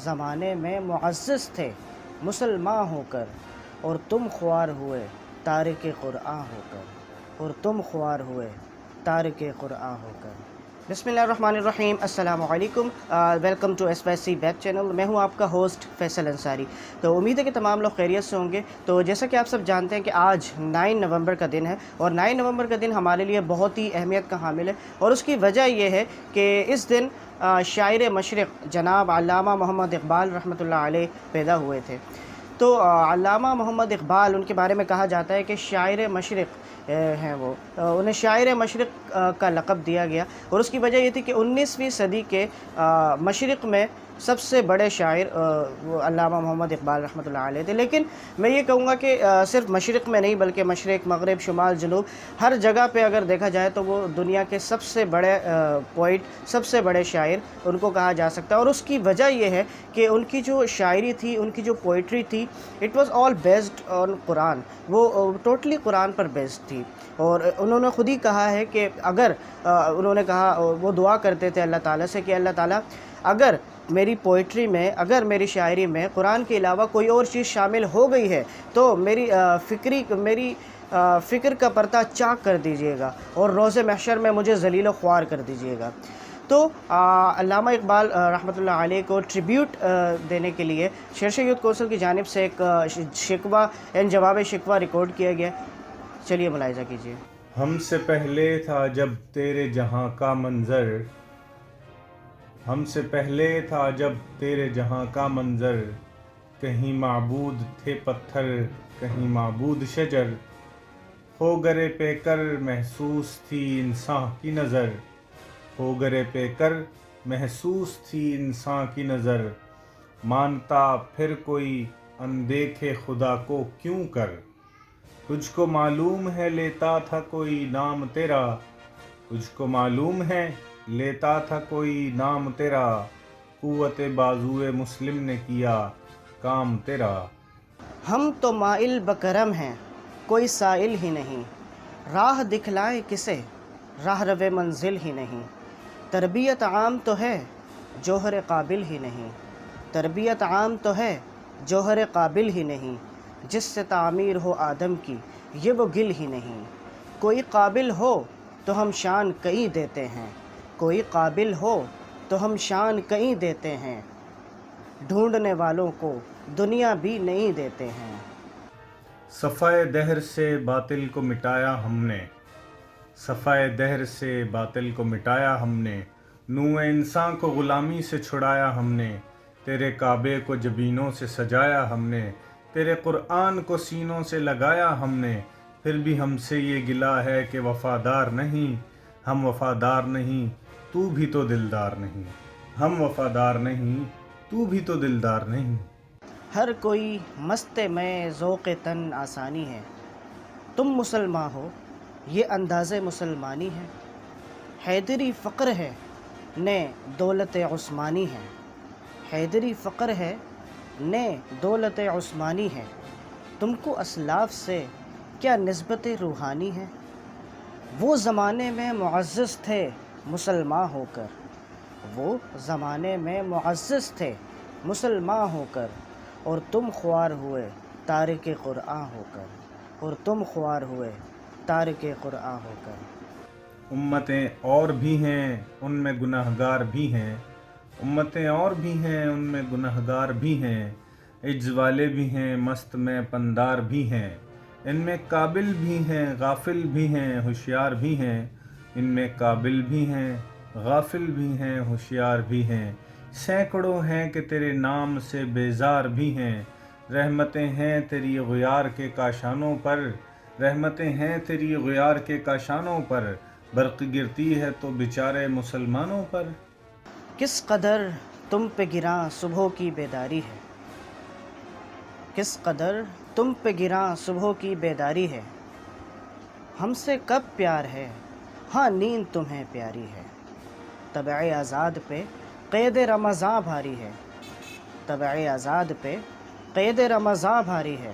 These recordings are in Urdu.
زمانے میں معزز تھے مسلمان ہو کر، اور تم خوار ہوئے تارک قرآن ہو کر، اور تم خوار ہوئے تارک قرآن ہو کر۔ بسم اللہ الرحمن الرحیم، السلام علیکم، welcome to S Y C back channel. میں ہوں آپ کا ہوسٹ فیصل انصاری۔ تو امید ہے کہ تمام لوگ خیریت سے ہوں گے۔ تو جیسا کہ آپ سب جانتے ہیں کہ آج 9 نومبر کا دن ہے، اور 9 نومبر کا دن ہمارے لیے بہت ہی اہمیت کا حامل ہے، اور اس کی وجہ یہ ہے کہ اس دن شاعر مشرق جناب علامہ محمد اقبال رحمۃ اللہ علیہ پیدا ہوئے تھے۔ تو علامہ محمد اقبال، ان کے بارے میں کہا جاتا ہے کہ شاعر مشرق ہیں وہ، انہیں شاعر مشرق کا لقب دیا گیا، اور اس کی وجہ یہ تھی کہ 19ویں صدی کے مشرق میں سب سے بڑے شاعر وہ علامہ محمد اقبال رحمۃ اللہ علیہ تھے۔ لیکن میں یہ کہوں گا کہ صرف مشرق میں نہیں بلکہ مشرق، مغرب، شمال، جنوب، ہر جگہ پہ اگر دیکھا جائے تو وہ دنیا کے سب سے بڑے پوئٹ، سب سے بڑے شاعر ان کو کہا جا سکتا ہے۔ اور اس کی وجہ یہ ہے کہ ان کی جو شاعری تھی، ان کی جو پوئٹری تھی، it was all based on قرآن، وہ ٹوٹلی قرآن پر بیسڈ تھی۔ اور انہوں نے خود ہی کہا ہے کہ اگر انہوں نے کہا، وہ دعا کرتے تھے اللہ تعالیٰ سے کہ اللہ تعالیٰ اگر میری پوئٹری میں، اگر میری شاعری میں قرآن کے علاوہ کوئی اور چیز شامل ہو گئی ہے تو میری فکر کا پردہ چاک کر دیجیے گا، اور روز محشر میں مجھے ذلیل و خوار کر دیجیے گا۔ تو علامہ اقبال رحمۃ اللہ علیہ کو ٹریبیوٹ دینے کے لیے شیرشاہ یوتھ کونسل کی جانب سے ایک شکوہ جواب شکوہ ریکارڈ کیا گیا۔ چلیے ملاحظہ کیجیے۔ ہم سے پہلے تھا جب تیرے جہاں کا منظر، ہم سے پہلے تھا جب تیرے جہاں کا منظر، کہیں معبود تھے پتھر، کہیں معبود شجر، ہو گرے پہ کر محسوس تھی انسان کی نظر، ہو گرے پہ کر محسوس تھی انسان کی نظر، مانتا پھر کوئی اندیکھے خدا کو کیوں کر، تجھ کو معلوم ہے لیتا تھا کوئی نام تیرا، تجھ کو معلوم ہے لیتا تھا کوئی نام تیرا، قوت بازوئے مسلم نے کیا کام تیرا۔ ہم تو مائل بکرم ہیں کوئی سائل ہی نہیں، راہ دکھلائے کسے راہ رو منزل ہی نہیں، تربیت عام تو ہے جوہر قابل ہی نہیں، تربیت عام تو ہے جوہر قابل ہی نہیں، جس سے تعمیر ہو آدم کی یہ وہ گل ہی نہیں، کوئی قابل ہو تو ہم شان کہیں دیتے ہیں، کوئی قابل ہو تو ہم شان کہیں دیتے ہیں، ڈھونڈنے والوں کو دنیا بھی نہیں دیتے ہیں۔ صفائے دہر سے باطل کو مٹایا ہم نے، صفائے دہر سے باطل کو مٹایا ہم نے، نوع انسان کو غلامی سے چھڑایا ہم نے، تیرے کعبے کو جبینوں سے سجایا ہم نے، تیرے قرآن کو سینوں سے لگایا ہم نے، پھر بھی ہم سے یہ گلہ ہے کہ وفادار نہیں، ہم وفادار نہیں تو بھی تو دلدار نہیں، ہم وفادار نہیں تو بھی تو دلدار نہیں۔ ہر کوئی مست میں ذوق تن آسانی ہے، تم مسلمان ہو یہ انداز مسلمانی ہے، حیدری فقر ہے نے دولت عثمانی ہے، حیدری فقر ہے نے دولت عثمانی ہے، تم کو اسلاف سے کیا نسبت روحانی ہے، وہ زمانے میں معزز تھے مسلمان ہو کر، وہ زمانے میں معزز تھے مسلمان ہو کر، اور تم خوار ہوئے تارک قرآن ہو کر، اور تم خوار ہوئے تارک قرآن ہو کر۔ امتیں اور بھی ہیں ان میں گنہگار بھی ہیں، امتیں اور بھی ہیں ان میں گنہگار بھی ہیں، عجز والے بھی ہیں مست میں پندار بھی ہیں، ان میں قابل بھی ہیں غافل بھی ہیں ہوشیار بھی ہیں، ان میں قابل بھی ہیں غافل بھی ہیں ہوشیار بھی ہیں، سینکڑوں ہیں کہ تیرے نام سے بیزار بھی ہیں، رحمتیں ہیں تیری غیار کے کاشانوں پر، رحمتیں ہیں تیری غیار کے کاشانوں پر، برق گرتی ہے تو بیچارے مسلمانوں پر۔ کس قدر تم پہ گراں صبح کی بیداری ہے، کس قدر تم پہ گراں صبح کی بیداری ہے، ہم سے کب پیار ہے ہاں نیند تمہیں پیاری ہے، طبع آزاد پہ قید رمضاں بھاری ہے، طبع آزاد پہ قید رمضاں بھاری ہے،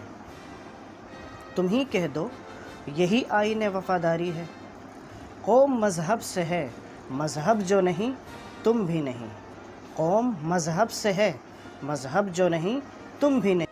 تم ہی کہہ دو یہی آئین وفاداری ہے، قوم مذہب سے ہے مذہب جو نہیں تم بھی نہیں، قوم مذہب سے ہے مذہب جو نہیں تم بھی نہیں